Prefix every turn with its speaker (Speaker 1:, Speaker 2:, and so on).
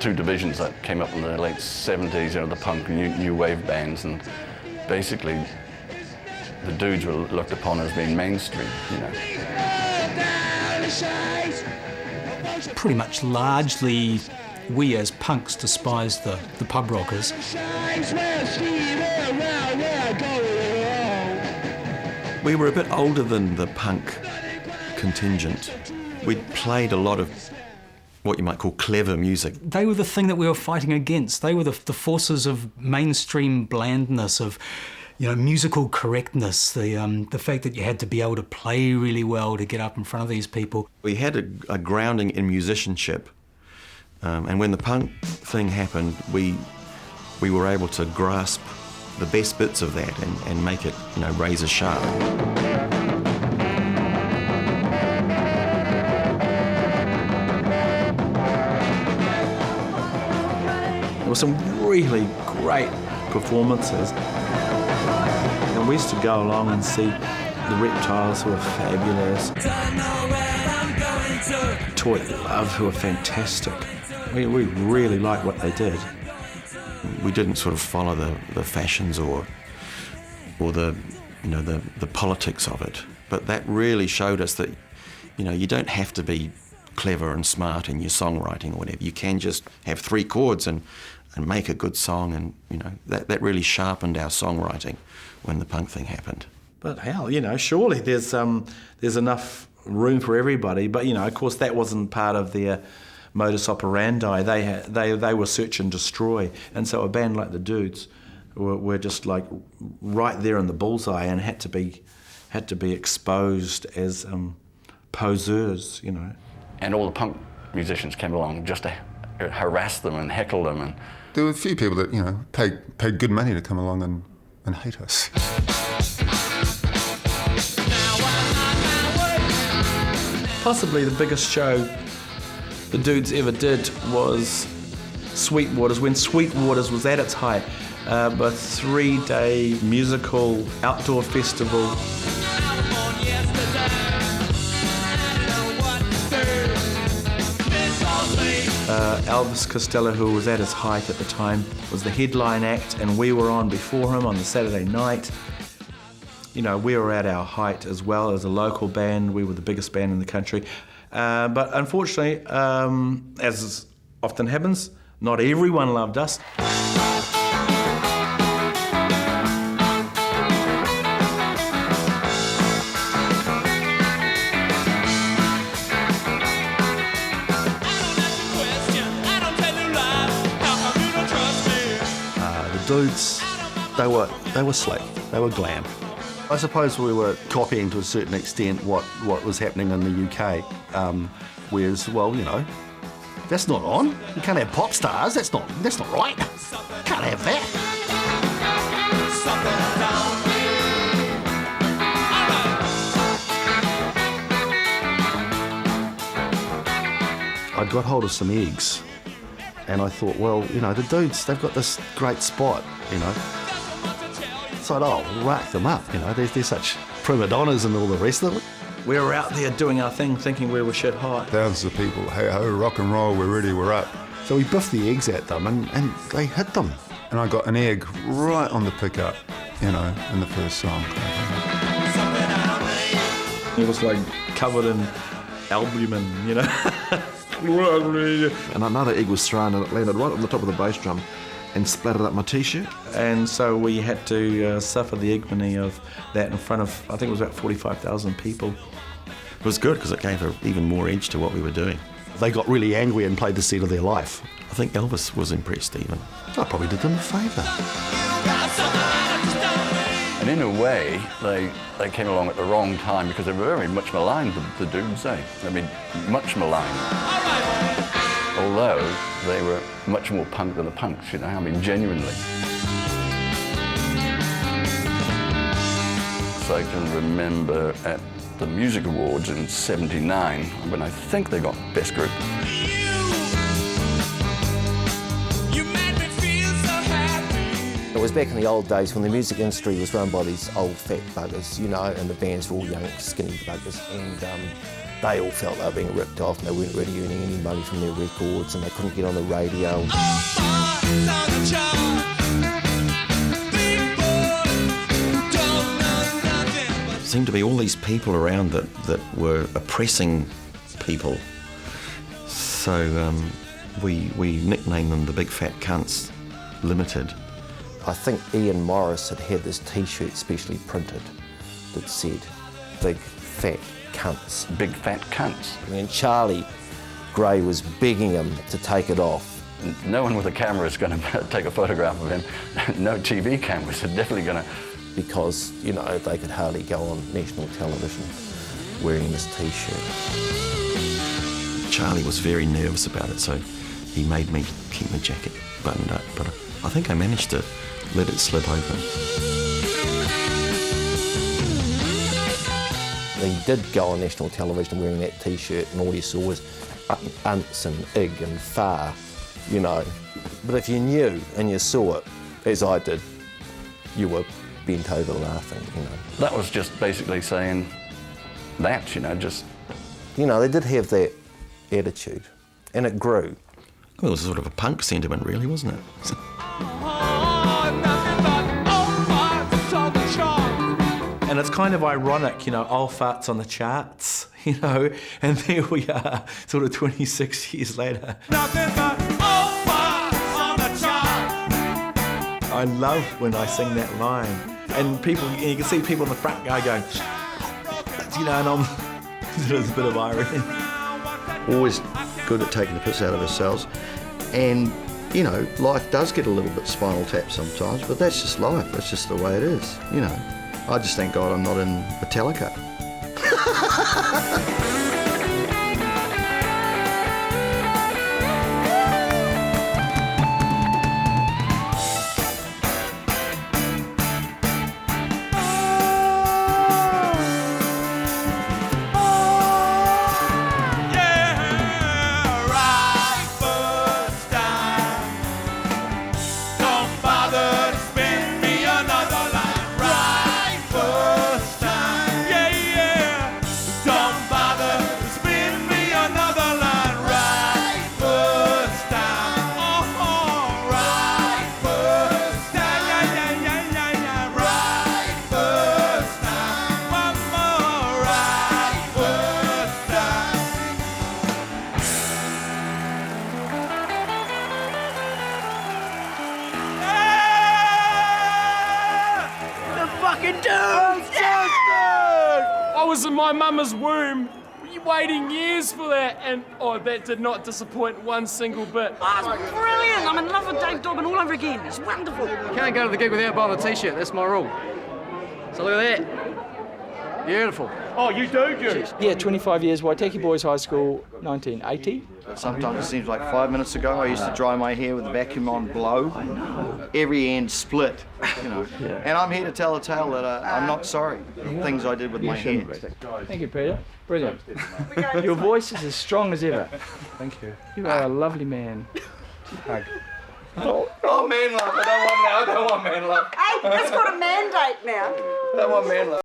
Speaker 1: two divisions that came up in the late 70s, the punk and new wave bands, and basically the dudes were looked upon as being mainstream,
Speaker 2: Pretty much largely, we as punks despised the pub rockers.
Speaker 3: We were a bit older than the punk contingent. We'd played a lot of what you might call clever music.
Speaker 2: They were the thing that we were fighting against. They were the forces of mainstream blandness, of musical correctness, the fact that you had to be able to play really well to get up in front of these people.
Speaker 3: We had a grounding in musicianship, and when the punk thing happened, we were able to grasp the best bits of that and make it, razor sharp. There were some really great performances. And we used to go along and see the Reptiles, who are fabulous. Toy Love, who are fantastic. We really liked what they did. We didn't sort of follow the fashions or the politics of it, but that really showed us that you don't have to be clever and smart in your songwriting or whatever. You can just have 3 chords and make a good song, and that really sharpened our songwriting when the punk thing happened.
Speaker 4: But hell, surely there's enough room for everybody. But of course, that wasn't part of their modus operandi. They were search and destroy, and so a band like the Dudes were just like right there in the bullseye and had to be exposed as poseurs,
Speaker 1: And all the punk musicians came along just to harass them and heckle them. And
Speaker 5: there were a few people that paid good money to come along and hate us.
Speaker 4: Possibly the biggest show the Dudes ever did was Sweetwaters, when Sweetwaters was at its height. A 3-day musical outdoor festival. Elvis Costello, who was at his height at the time, was the headline act, and we were on before him on the Saturday night. We were at our height as well as a local band. We were the biggest band in the country. But unfortunately, as often happens, not everyone loved us.
Speaker 6: Dudes, they were slick, they were glam. I suppose we were copying to a certain extent what was happening in the UK, whereas, that's not on. You can't have pop stars, that's not right. Can't have that. I got hold of some eggs. And I thought, the Dudes, they've got this great spot, So I'll rack them up, They're such prima donnas and all the rest of it.
Speaker 4: We were out there doing our thing, thinking we were shit hot.
Speaker 5: Thousands of people, hey ho, rock and roll, we're ready, we're up.
Speaker 6: So we biffed the eggs at them and they hit them.
Speaker 5: And I got an egg right on the pickup, in the first song.
Speaker 4: It was like covered in albumin,
Speaker 6: And another egg was thrown and it landed right on the top of the bass drum and splattered up my T-shirt.
Speaker 4: And so we had to suffer the ignominy of that in front of, I think it was about 45,000 people.
Speaker 3: It was good because it gave even more edge to what we were doing.
Speaker 6: They got really angry and played the set of their life.
Speaker 3: I think Elvis was impressed even.
Speaker 6: I probably did them a favour.
Speaker 1: And in a way, they came along at the wrong time because they were very much maligned, the Dudes, much maligned. Although they were much more punk than the punks, genuinely. So I can remember at the Music Awards in '79, when I think they got Best Group.
Speaker 7: It was back in the old days when the music industry was run by these old fat buggers, and the bands were all young, skinny buggers. And They all felt they were being ripped off and they weren't really earning any money from their records and they couldn't get on the radio.
Speaker 3: There seemed to be all these people around that were oppressing people. So we nicknamed them the Big Fat Cunts Limited.
Speaker 7: I think Ian Morris had this T-shirt specially printed that said, Big Fat Cunts.
Speaker 1: Big fat cunts.
Speaker 7: I mean, Charlie Gray was begging him to take it off.
Speaker 1: No one with a camera is going to take a photograph of him. No TV cameras are definitely going to.
Speaker 7: Because, you know, they could hardly go on national television wearing this T-shirt.
Speaker 3: Charlie was very nervous about it, so he made me keep my jacket buttoned up, but I think I managed to let it slip open.
Speaker 7: He did go on national television wearing that T-shirt and all you saw was unts and ig and far, you know. But if you knew and you saw it, as I did, you were bent over laughing, you know.
Speaker 1: That was just basically saying that, you know, just...
Speaker 7: You know, they did have that attitude, and it grew.
Speaker 3: Well, it was sort of a punk sentiment, really, wasn't it?
Speaker 4: And it's kind of ironic, you know, old farts on the charts, you know, and there we are, sort of 26 years later. Nothing but old farts on the chart. I love when I sing that line, and people, and you can see people in the front guy going, you know, and there's a bit of irony.
Speaker 6: Always good at taking the piss out of ourselves, and you know, life does get a little bit spinal tap sometimes, but that's just life. That's just the way it is, you know. I just thank God I'm not in Metallica.
Speaker 8: I was in my mama's womb, waiting years for that, and oh, that did not disappoint one single bit.
Speaker 9: Oh, it's brilliant! I'm in love with Dave Dobbin all over again. It's wonderful.
Speaker 10: You can't go to the gig without buying a T-shirt. That's my rule. So look at that. Beautiful.
Speaker 8: Oh, you do, you?
Speaker 11: Yeah, 25 years, Waitaki Boys High School, 1980.
Speaker 6: Sometimes it seems like 5 minutes ago I used to dry my hair with the vacuum on blow. Every end split, you know. Yeah. And I'm here to tell a tale that I'm not sorry. The things I did with my hair.
Speaker 11: Thank you, Peter. Brilliant. Your voice is as strong as ever. Thank you. You are a lovely man. Hug.
Speaker 6: Oh, man love. I don't want man love.
Speaker 9: Hey, that's got a mandate now.
Speaker 6: I don't want man love.